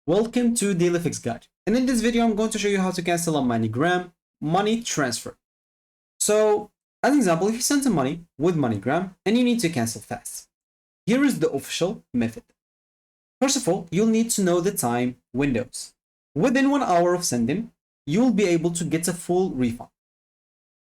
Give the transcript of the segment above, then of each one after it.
Welcome to Daily Fix Guide. And in this video, I'm going to show you how to cancel a MoneyGram money transfer. So, as an example, if you send some money with MoneyGram and you need to cancel fast, here is the official method. First of all, you'll need to know the time windows. Within 1 hour of sending, you'll be able to get a full refund.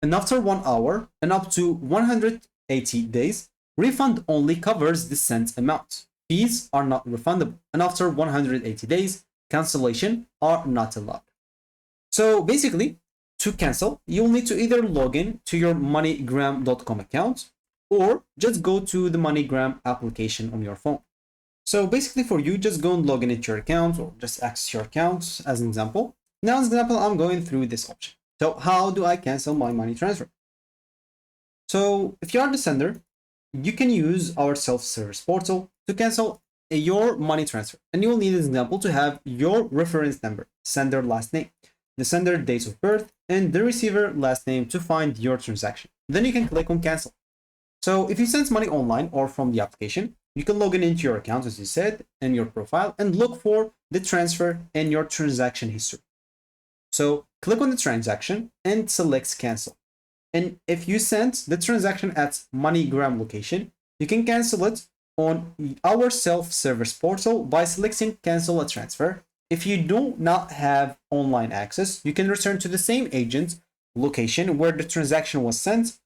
And after 1 hour and up to 180 days, refund only covers the sent amount. Fees are not refundable, and after 180 days, cancellation are not allowed. So basically, to cancel, you'll need to either log in to your MoneyGram.com account or just go to the MoneyGram application on your phone. So basically for you, just go and log in into your account or just access your account as an example. Now, as an example, I'm going through this option. So how do I cancel my money transfer? So if you are the sender, you can use our self-service portal to cancel your money transfer. And you will need, as an example, to have your reference number, sender last name, the sender date of birth, and the receiver last name to find your transaction. Then you can click on cancel. So if you send money online or from the application, you can log in into your account, as you said, and your profile, and look for the transfer and your transaction history. So click on the transaction and select cancel. And if you send the transaction at MoneyGram location, you can cancel it on our self-service portal by selecting cancel a transfer. If you do not have online access, you can return to the same agent location where the transaction was sent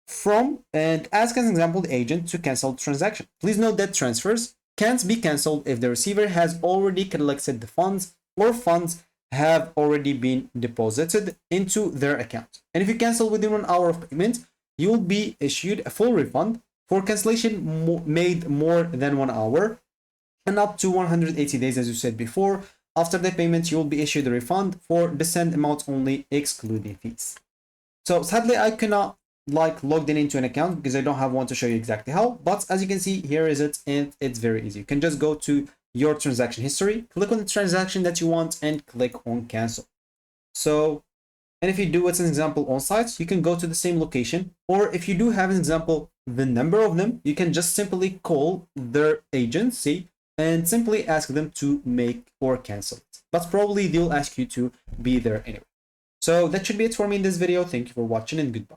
from and ask, as an example, the agent to cancel the transaction. Please note that transfers can't be canceled if the receiver has already collected the funds or funds have already been deposited into their account. And if you cancel within 1 hour of payment, you will be issued a full refund for cancellation made more than 1 hour and up to 180 days, as you said before. After the payment, you will be issued a refund for the send amount only, excluding fees. So sadly, I cannot logged in into an account because I don't have one to show you exactly how, but as you can see, here is it, and it's very easy. You can just go to your transaction history, click on the transaction that you want, and click on cancel. So, and if you do it, as an example, on site, you can go to the same location, or if you do have an example, the number of them, you can just simply call their agency and simply ask them to make or cancel it. But probably they'll ask you to be there anyway. So that should be it for me in this video. Thank you for watching and goodbye.